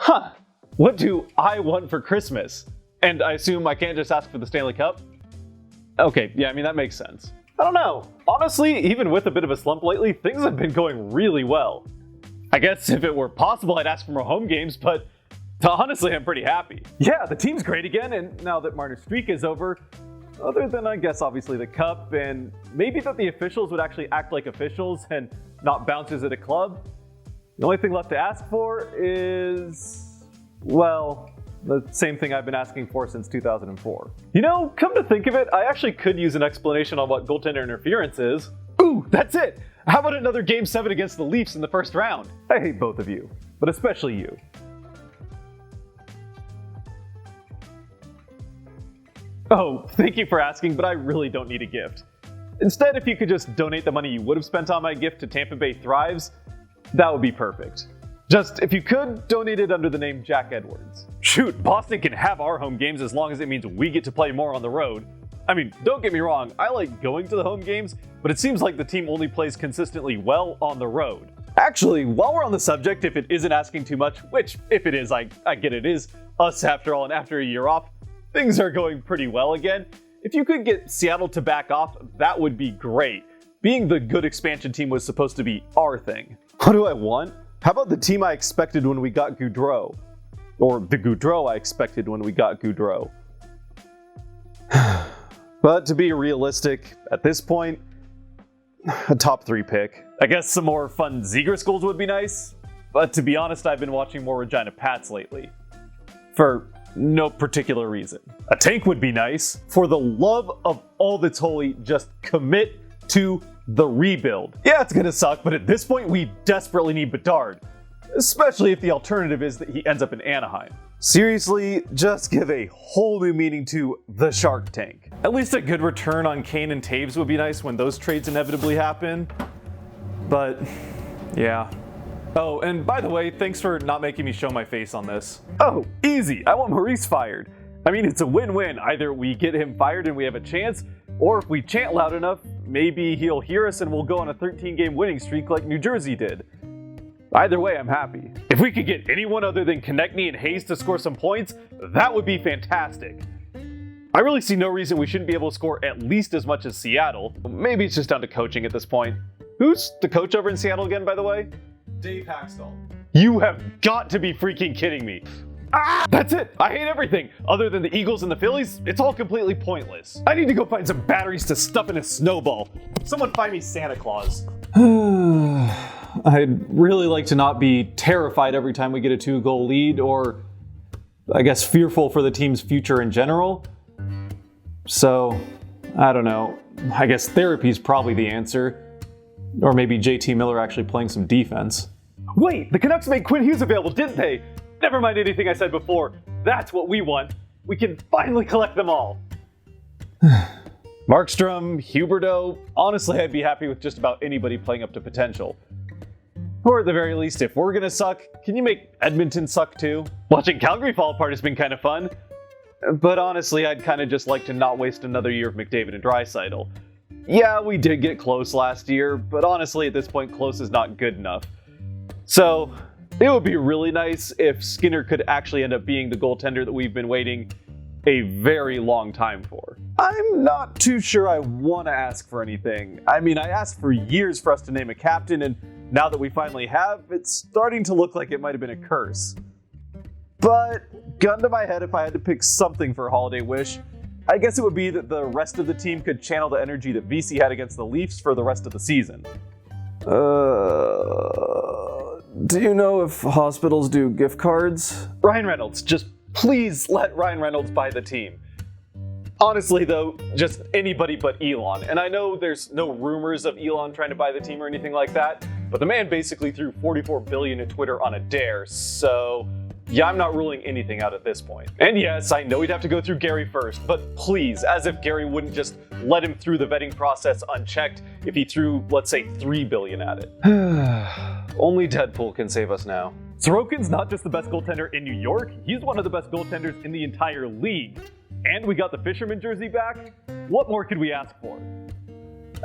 Huh, what do I want for Christmas? And I assume I can't just ask for the Stanley Cup? Okay, yeah, I mean, that makes sense. I don't know. Honestly, even with a bit of a slump lately, things have been going really well. I guess if it were possible, I'd ask for more home games, but honestly, I'm pretty happy. Yeah, the team's great again, and now that Marner's streak is over, other than, I guess, obviously the cup, and maybe that the officials would actually act like officials and not bouncers at a club, the only thing left to ask for is, well, the same thing I've been asking for since 2004. You know, come to think of it, I actually could use an explanation on what goaltender interference is. Ooh, that's it! How about another Game 7 against the Leafs in the first round? I hate both of you, but especially you. Oh, thank you for asking, but I really don't need a gift. Instead, if you could just donate the money you would have spent on my gift to Tampa Bay Thrives, that would be perfect. Just, if you could, donate it under the name Jack Edwards. Shoot, Boston can have our home games as long as it means we get to play more on the road. I mean, don't get me wrong, I like going to the home games, but it seems like the team only plays consistently well on the road. Actually, while we're on the subject, if it isn't asking too much, which, if it is, I get it is us after all, and after a year off, things are going pretty well again. If you could get Seattle to back off, that would be great. Being the good expansion team was supposed to be our thing. What do I want? How about the team I expected when we got Gaudreau? Or the Gaudreau I expected when we got Gaudreau. But to be realistic, at this point, a top 3 pick. I guess some more fun Zegras goals would be nice, but to be honest, I've been watching more Regina Pats lately. For no particular reason. A tank would be nice. For the love of all that's holy, just commit to the rebuild. Yeah, it's gonna suck, but at this point, we desperately need Bedard. Especially if the alternative is that he ends up in Anaheim. Seriously, just give a whole new meaning to the Shark Tank. At least a good return on Kane and Taves would be nice when those trades inevitably happen. But, yeah. Oh, and by the way, thanks for not making me show my face on this. Oh, easy. I want Maurice fired. I mean, it's a win-win. Either we get him fired and we have a chance, or if we chant loud enough, maybe he'll hear us and we'll go on a 13-game winning streak like New Jersey did. Either way, I'm happy. If we could get anyone other than Konechny and Hayes to score some points, that would be fantastic. I really see no reason we shouldn't be able to score at least as much as Seattle. Maybe it's just down to coaching at this point. Who's the coach over in Seattle again, by the way? Dave Haxtell. You have got to be freaking kidding me. That's it. I hate everything. Other than the Eagles and the Phillies, it's all completely pointless. I need to go find some batteries to stuff in a snowball. Someone find me Santa Claus. I'd really like to not be terrified every time we get a 2-goal lead, or I guess fearful for the team's future in general. So, I don't know. I guess therapy's probably the answer. Or maybe JT Miller actually playing some defense. Wait, the Canucks made Quinn Hughes available, didn't they? Never mind anything I said before. That's what we want. We can finally collect them all. Markstrom, Huberdeau, honestly I'd be happy with just about anybody playing up to potential. Or at the very least, if we're gonna suck, can you make Edmonton suck too? Watching Calgary fall apart has been kind of fun. But honestly, I'd kind of just like to not waste another year of McDavid and Draisaitl. Yeah, we did get close last year, but honestly at this point close is not good enough. So, it would be really nice if Skinner could actually end up being the goaltender that we've been waiting a very long time for. I'm not too sure I want to ask for anything. I mean, I asked for years for us to name a captain, and now that we finally have, it's starting to look like it might have been a curse. But, gun to my head, if I had to pick something for a holiday wish, I guess it would be that the rest of the team could channel the energy that VC had against the Leafs for the rest of the season. Do you know if hospitals do gift cards? Ryan Reynolds, just please let Ryan Reynolds buy the team. Honestly though, just anybody but Elon. And I know there's no rumors of Elon trying to buy the team or anything like that, but the man basically threw $44 billion at Twitter on a dare, so yeah, I'm not ruling anything out at this point. And yes, I know he'd have to go through Gary first, but please, as if Gary wouldn't just let him through the vetting process unchecked if he threw, let's say, $3 billion at it. Only Deadpool can save us now. Sorokin's not just the best goaltender in New York, he's one of the best goaltenders in the entire league. And we got the Fisherman jersey back. What more could we ask for?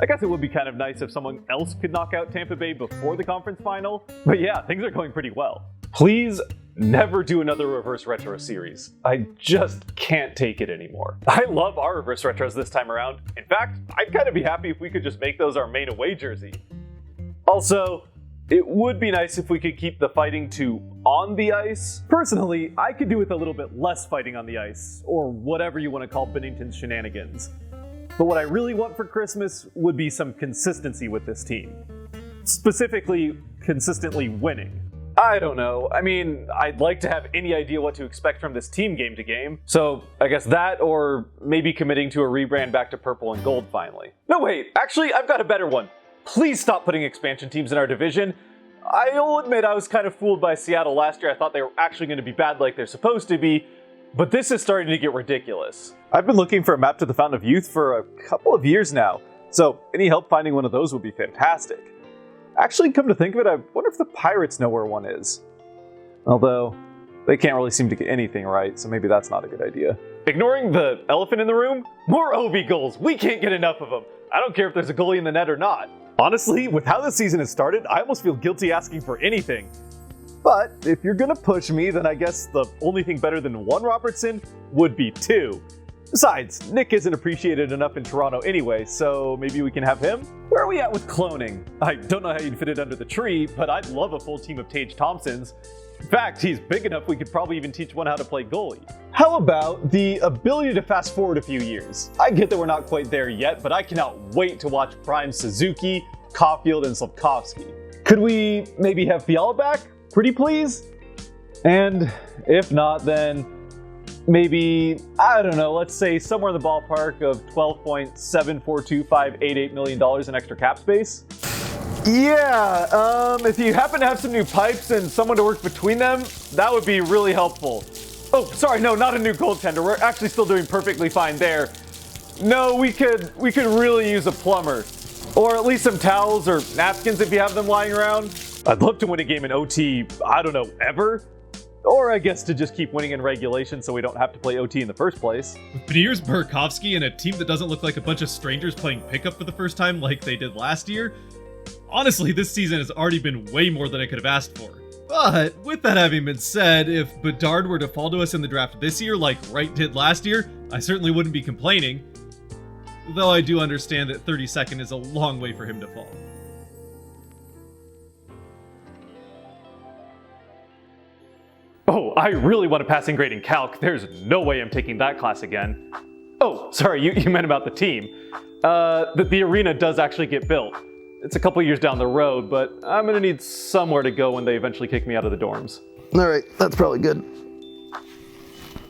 I guess it would be kind of nice if someone else could knock out Tampa Bay before the conference final. But yeah, things are going pretty well. Please, never do another reverse retro series. I just can't take it anymore. I love our reverse retros this time around. In fact, I'd kind of be happy if we could just make those our main away jersey. Also, it would be nice if we could keep the fighting to on the ice. Personally, I could do with a little bit less fighting on the ice, or whatever you want to call Bennington's shenanigans. But what I really want for Christmas would be some consistency with this team. Specifically, consistently winning. I don't know. I mean, I'd like to have any idea what to expect from this team game to game. So I guess that, or maybe committing to a rebrand back to purple and gold finally. No, wait, actually, I've got a better one. Please stop putting expansion teams in our division. I'll admit I was kind of fooled by Seattle last year. I thought they were actually going to be bad like they're supposed to be, but this is starting to get ridiculous. I've been looking for a map to the Fountain of Youth for a couple of years now, so any help finding one of those would be fantastic. Actually, come to think of it, I wonder if the Pirates know where one is. Although, they can't really seem to get anything right, so maybe that's not a good idea. Ignoring the elephant in the room, more OB goals. We can't get enough of them. I don't care if there's a goalie in the net or not. Honestly, with how this season has started, I almost feel guilty asking for anything. But if you're gonna push me, then I guess the only thing better than one Robertson would be two. Besides, Nick isn't appreciated enough in Toronto anyway, so maybe we can have him? Where are we at with cloning? I don't know how you'd fit it under the tree, but I'd love a full team of Tage Thompsons. In fact, he's big enough we could probably even teach one how to play goalie. How about the ability to fast forward a few years? I get that we're not quite there yet, but I cannot wait to watch prime Suzuki, Caulfield, and Slafkovsky. Could we maybe have Fiala back? Pretty please? And if not, then maybe, I don't know, let's say somewhere in the ballpark of $12.742588 million in extra cap space? Yeah, if you happen to have some new pipes and someone to work between them, that would be really helpful. Oh, sorry, no, not a new goaltender. We're actually still doing perfectly fine there. No, we could really use a plumber. Or at least some towels or napkins if you have them lying around. I'd love to win a game in OT, I don't know, ever. Or I guess to just keep winning in regulation so we don't have to play OT in the first place. With Beniers, Burakovsky, and a team that doesn't look like a bunch of strangers playing pickup for the first time like they did last year, honestly, this season has already been way more than I could have asked for. But with that having been said, if Bedard were to fall to us in the draft this year like Wright did last year, I certainly wouldn't be complaining. Though I do understand that 32nd is a long way for him to fall. Oh, I really want a passing grade in Calc. There's no way I'm taking that class again. Oh, sorry, you meant about the team. The arena does actually get built. It's a couple years down the road, but I'm gonna need somewhere to go when they eventually kick me out of the dorms. All right, that's probably good.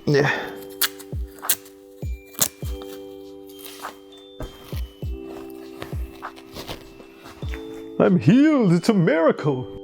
Yeah. I'm healed, it's a miracle.